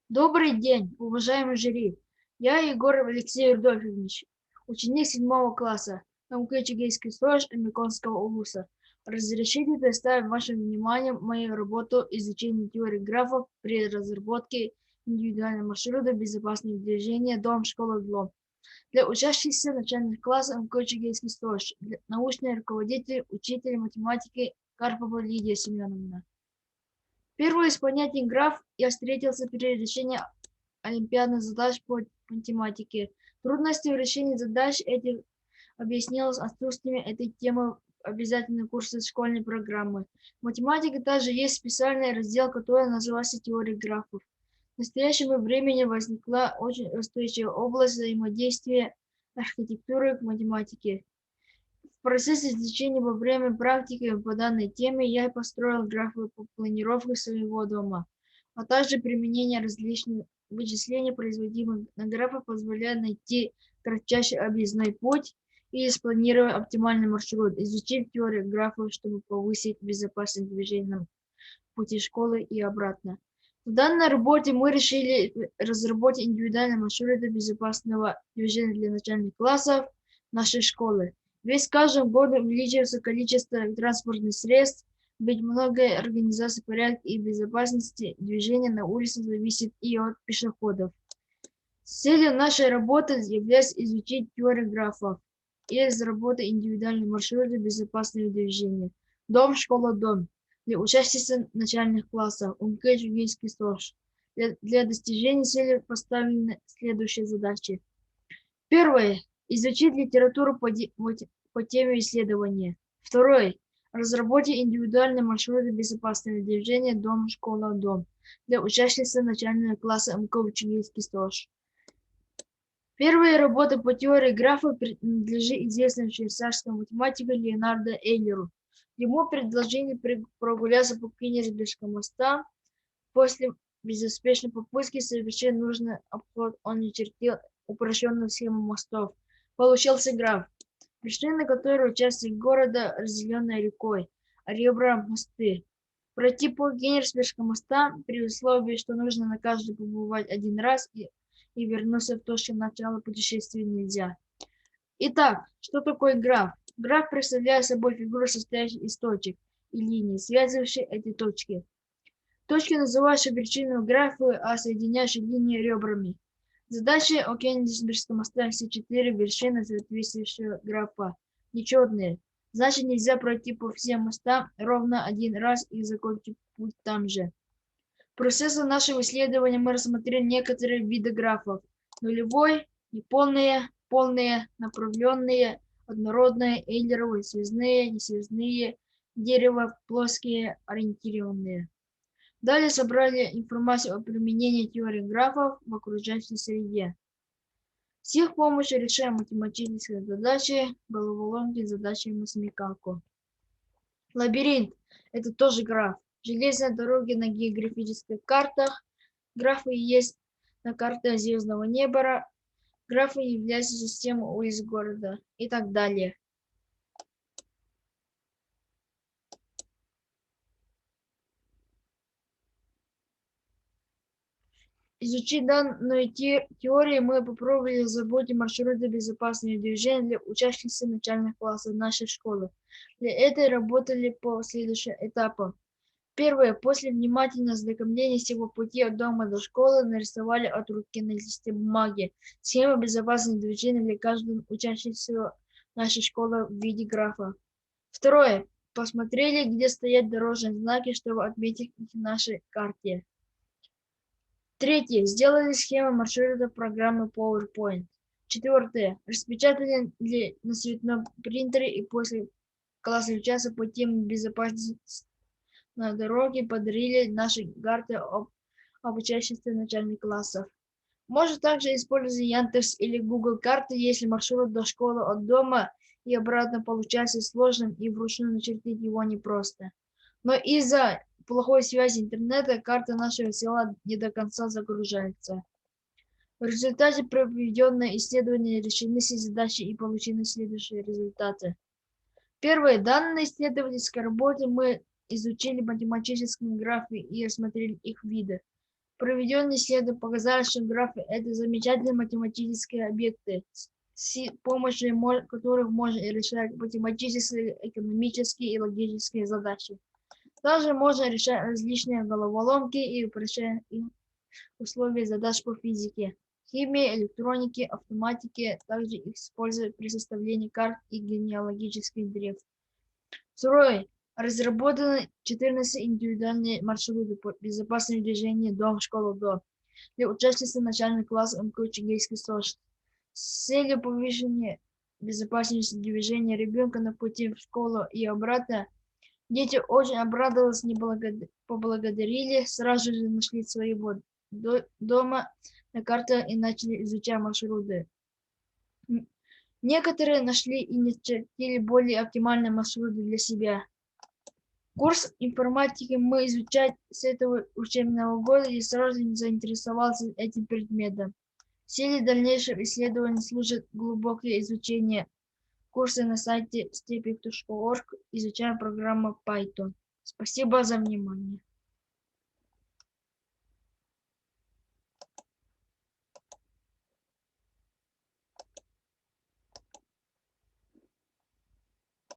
Добрый день, уважаемый жюри. Я Егор Алексей Рудольфович, ученик 7 класса МК сторож Миконского улуса. Разрешите представить вашему вниманию мою работу изучения теории графов при разработке индивидуального маршрута безопасного движения дом-школа-дом. Для учащихся начальных классов МК сторож, научный руководитель, учитель математики Карпова Лидия Семеновна. Впервые с понятием граф я встретился при решении олимпиадных задач по математике. Трудности в решении задач этих объяснялось отсутствием этой темы в обязательных курсах школьной программы. В математике также есть специальный раздел, который называется «Теория графов». В настоящем времени возникла очень устойчивая область взаимодействия архитектуры к математике. В процессе изучения во время практики по данной теме я построил графы по планировке своего дома, а также применение различных вычислений, производимых на графах, позволяет найти кратчайший объездной путь и спланировать оптимальный маршрут, изучив теорию графов, чтобы повысить безопасность движения на пути школы и обратно. В данной работе мы решили разработать индивидуальный маршрут безопасного движения для начальных классов нашей школы. Ведь с каждым годом увеличивается количество транспортных средств, ведь многое организация порядка и безопасности движения на улице зависит и от пешеходов. Целью нашей работы является изучить теорию графов и разработать индивидуальные маршруты безопасного движения. Дом, школа, дом. Для учащихся начальных классов УМК Чугинский СОЖ. Для достижения цели поставлены следующие задачи. Первое. Изучить литературу по теме исследования. Второе. Разработать индивидуальные маршруты безопасного движения дом, школа, дом для учащихся начального класса МК Чугинский СОЖ. Первая работа по теории графа принадлежит известному швейцарскому математику Леонардо Эйлеру. Ему предложили прогуляться по Кенигсбергскому мосту. После безуспешной попытки совершить нужный обход он начертил упрощенную схему мостов. Получился граф, вершина которой участок города, разделенной рекой, а ребра мосты. Пройти по Кенигсбергскому мосту при условии, что нужно на каждый побывать один раз и вернуться в точку начала путешествия нельзя. Итак, что такое граф? Граф представляет собой фигуру, состоящую из точек и линий, связывающих эти точки. Точки называются вершинами графа, а соединяющие линии ребрами. Задачи о Кенигсбергском мосте все 4 вершины соответствующего графа нечетные. Значит, нельзя пройти по всем мостам ровно один раз и закончить путь там же. В процессе нашего исследования мы рассмотрели некоторые виды графов: нулевой, неполные, полные, направленные, однородные, эйлеровые, связные, несвязные, дерево, плоские, ориентированные. Далее собрали информацию о применении теории графов в окружающей среде. С их помощью решаем математические задачи, головоломки, задачи на смекалку. Лабиринт – это тоже граф. Железные дороги на географических картах. Графы есть на карте звездного неба. Графы являются системой улиц города и так далее. Изучив данную теорию, мы попробовали разработать маршруты безопасного движения для учащихся начальных классов нашей школы. Для этого работали по следующим этапам. Первое. После внимательного ознакомления всего пути от дома до школы нарисовали от руки на листе бумаги схему безопасного движения для каждого учащегося нашей школы в виде графа. Второе. Посмотрели, где стоят дорожные знаки, чтобы отметить их на нашей карте. Третье. Сделали схему маршрута программы PowerPoint. Четвертое. Распечатали на цветном принтере и после классного часа по теме безопасности на дороге подарили наши карты об учащихся начальных классов. Можно также использовать Яндекс или Google карты, если маршрут до школы от дома и обратно получается сложным и вручную начертить его непросто. Но из-за плохой связи интернета карта нашего села не до конца загружается. В результате проведенного исследования решены все задачи и получены следующие результаты. Первое. Данные исследовательской работы мы изучили математические графы и рассмотрели их виды. Проведенные исследования показали, что графы – это замечательные математические объекты, с помощью которых можно решать математические, экономические и логические задачи. Также можно решать различные головоломки и упрощать условия задач по физике, химии, электронике, автоматике, также их используют при составлении карт и генеалогических древ. Второе. Разработаны 14 индивидуальные маршруты по безопасному движению до школы до для участницы начальных классов МКУ Чигейский СОЖ. С целью повышения безопасности движения ребенка на пути в школу и обратно дети очень обрадовались, поблагодарили, сразу же нашли своего дома на картах и начали изучать маршруты. Некоторые нашли и начертили более оптимальные маршруты для себя. Курс информатики мы изучать с этого учебного года и сразу заинтересовался этим предметом. В силе дальнейшего исследования служит глубокое изучение. Курсы на сайте stepik.org, изучаем программу Python. Спасибо за внимание.